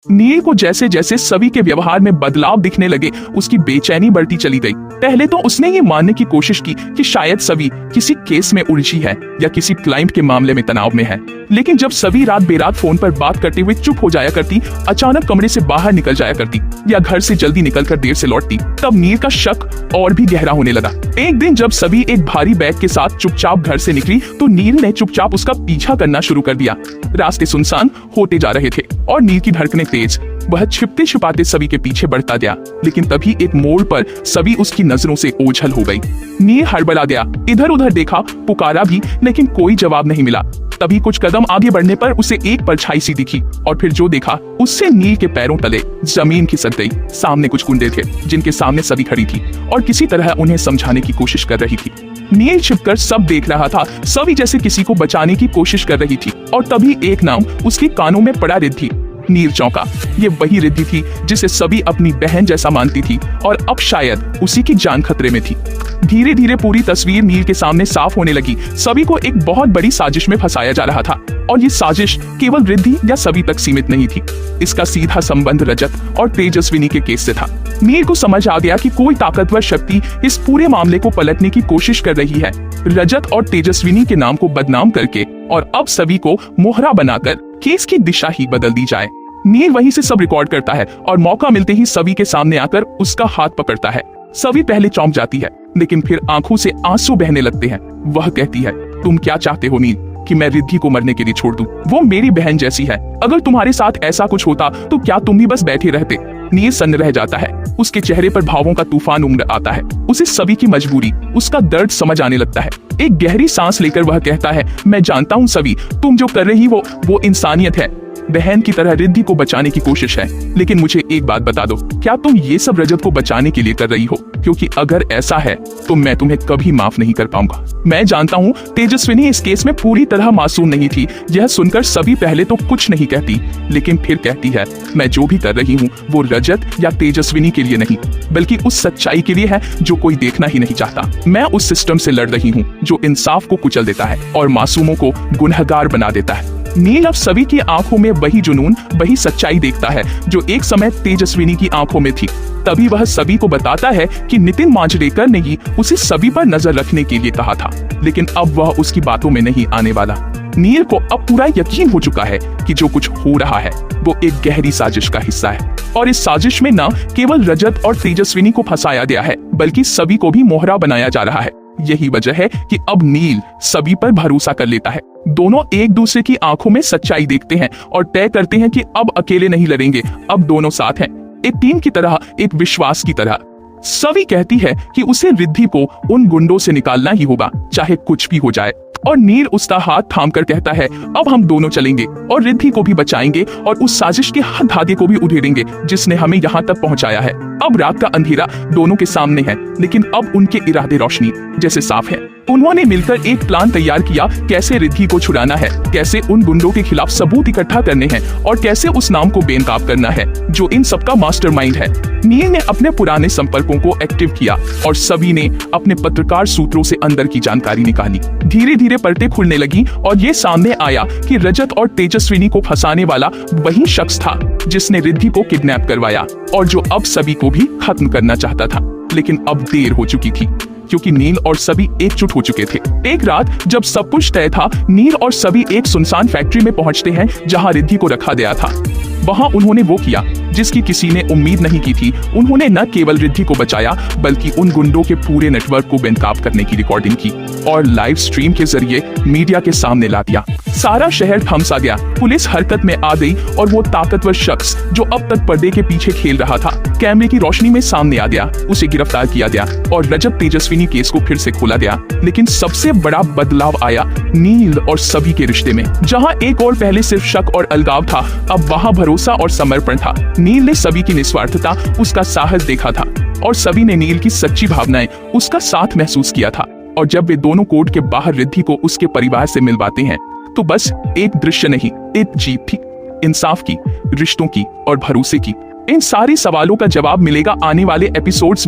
नील को जैसे जैसे सभी के व्यवहार में बदलाव दिखने लगे, उसकी बेचैनी बढ़ती चली गई। पहले तो उसने ये मानने की कोशिश की कि शायद सभी किसी केस में उलझी है या किसी क्लाइंट के मामले में तनाव में है। लेकिन जब सभी रात बेरात फोन पर बात करते हुए चुप हो जाया करती, अचानक कमरे से बाहर निकल जाया करती या घर से जल्दी निकलकर देर से लौटती, तब नील का शक और भी गहरा होने लगा। एक दिन जब सभी एक भारी बैग के साथ चुपचाप घर से निकली तो नील ने चुपचाप उसका पीछा करना शुरू कर दिया। रास्ते सुनसान होते जा रहे थे और नील की धड़कनें तेज। वह छिपते छिपाते सभी के पीछे बढ़ता गया, लेकिन तभी एक मोड़ पर सभी उसकी नजरों से ओझल हो गई। नील हड़बड़ा गया, इधर उधर देखा, पुकारा भी, लेकिन कोई जवाब नहीं मिला। तभी कुछ कदम आगे बढ़ने पर उसे एक परछाई सी दिखी और फिर जो देखा उससे नील के पैरों तले जमीन खिसक गई। सामने कुछ गुंडे थे जिनके सामने सभी खड़ी थी और किसी तरह उन्हें समझाने की कोशिश कर रही थी। नील छिपकर सब देख रहा था, सभी जैसे किसी को बचाने की कोशिश कर रही थी और तभी एक नाम उसके कानों में पड़ा। रिद्धि। नील चौंका। ये वही रिद्धि थी जिसे सभी अपनी बहन जैसा मानती थी और अब शायद उसी की जान खतरे में थी। धीरे धीरे पूरी तस्वीर नील के सामने साफ होने लगी। सभी को एक बहुत बड़ी साजिश में फंसाया जा रहा था और ये साजिश केवल रिद्धि या सभी तक सीमित नहीं थी। इसका सीधा संबंध रजत और तेजस्विनी के केस से था। नील को समझ आ गया कि कोई ताकतवर शक्ति इस पूरे मामले को पलटने की कोशिश कर रही है, रजत और तेजस्विनी के नाम को बदनाम करके, और अब सभी को मोहरा बनाकर केस की दिशा ही बदल दी जाए। नील वहीं से सब रिकॉर्ड करता है और मौका मिलते ही सभी के सामने आकर उसका हाथ पकड़ता है। सभी पहले चौंक जाती है, लेकिन फिर आंखों से आंसू बहने लगते हैं। वह कहती है, तुम क्या चाहते हो नील, कि मैं रिद्धि को मरने के लिए छोड़ दूं? वो मेरी बहन जैसी है। अगर तुम्हारे साथ ऐसा कुछ होता तो क्या तुम भी बस बैठे रहते? नील सन्न रह जाता है। उसके चेहरे पर भावों का तूफान उमड़ आता है। उसे सभी की मजबूरी, उसका दर्द समझ आने लगता है। एक गहरी सांस लेकर वह कहता है, मैं जानता हूँ सभी, तुम जो कर रही हो वो इंसानियत है। बहन की तरह रिद्धि को बचाने की कोशिश है, लेकिन मुझे एक बात बता दो, क्या तुम ये सब रजत को बचाने के लिए कर रही हो? क्योंकि अगर ऐसा है तो मैं तुम्हें कभी माफ नहीं कर पाऊंगा। मैं जानता हूँ तेजस्विनी इस केस में पूरी तरह मासूम नहीं थी। यह सुनकर सभी पहले तो कुछ नहीं कहती, लेकिन फिर कहती है, मैं जो भी कर रही हूँ वो रजत या तेजस्विनी के लिए नहीं, बल्कि उस सच्चाई के लिए है जो कोई देखना ही नहीं चाहता। मैं उस सिस्टम से लड़ रही हूँ जो इंसाफ को कुचल देता है और मासूमों को गुनहगार बना देता है। नील अब सभी की आंखों में वही जुनून, वही सच्चाई देखता है जो एक समय तेजस्विनी की आंखों में थी। तभी वह सभी को बताता है कि नितिन मांजरेकर ने ही उसे सभी पर नजर रखने के लिए कहा था, लेकिन अब वह उसकी बातों में नहीं आने वाला। नील को अब पूरा यकीन हो चुका है कि जो कुछ हो रहा है वो एक गहरी साजिश का हिस्सा है और इस साजिश में न केवल रजत और तेजस्विनी को फंसाया गया है, बल्कि सभी को भी मोहरा बनाया जा रहा है। यही वजह है कि अब नील सभी पर भरोसा कर लेता है। दोनों एक दूसरे की आंखों में सच्चाई देखते हैं और तय करते हैं कि अब अकेले नहीं लड़ेंगे, अब दोनों साथ हैं, एक टीम की तरह, एक विश्वास की तरह। सभी कहती है कि उसे रिद्धि को उन गुंडों से निकालना ही होगा, चाहे कुछ भी हो जाए। और नील उसका हाथ थामकर कहता है, अब हम दोनों चलेंगे और रिद्धि को भी बचाएंगे और उस साजिश के हर धागे को भी उधेड़ेंगे जिसने हमें यहाँ तक पहुँचाया है। अब रात का अंधेरा दोनों के सामने है, लेकिन अब उनके इरादे रोशनी जैसे साफ है। उन्होंने मिलकर एक प्लान तैयार किया, कैसे रिद्धि को छुड़ाना है, कैसे उन गुंडों के खिलाफ सबूत इकट्ठा करने हैं और कैसे उस नाम को बेनकाब करना है जो इन सबका मास्टरमाइंड है। नील ने अपने पुराने संपर्कों को एक्टिव किया और सभी ने अपने पत्रकार सूत्रों से अंदर की जानकारी निकाली। धीरे धीरे परतें खुलने लगी और ये सामने आया कि रजत और तेजस्विनी को फंसाने वाला वही शख्स था जिसने रिद्धि को किडनैप करवाया और जो अब सभी को भी खत्म करना चाहता था। लेकिन अब देर हो चुकी थी, क्योंकि नील और सभी एकजुट हो चुके थे। एक रात जब सब कुछ तय था, नील और सभी एक सुनसान फैक्ट्री में पहुंचते हैं जहां रिद्धि को रखा गया था। वहां उन्होंने वो किया जिसकी किसी ने उम्मीद नहीं की थी। उन्होंने न केवल रिद्धि को बचाया, बल्कि उन गुंडों के पूरे नेटवर्क को बेनकाब करने की रिकॉर्डिंग की और लाइव स्ट्रीम के जरिए मीडिया के सामने ला दिया। सारा शहर थम सा गया। पुलिस हरकत में आ गई और वो ताकतवर शख्स जो अब तक पर्दे के पीछे खेल रहा था, कैमरे की रोशनी में सामने आ गया। उसे गिरफ्तार किया गया और रजत तेजस्विनी केस को फिर से खोला गया। लेकिन सबसे बड़ा बदलाव आया नील और सभी के रिश्ते में। जहां एक और पहले सिर्फ शक और अलगाव था, अब वहां भरोसा और समर्पण था। नील ने सभी की निस्वार्थता, उसका साहस देखा था और सभी ने नील की सच्ची भावनाएं, उसका साथ महसूस किया था। और जब वे दोनों कोर्ट के बाहर रिद्धि को उसके परिवार से मिलवाते हैं तो बस एक दृश्य नहीं, एक जीत थी, इंसाफ की, रिश्तों की और भरोसे की। इन सारे सवालों का जवाब मिलेगा आने वाले एपिसोड्स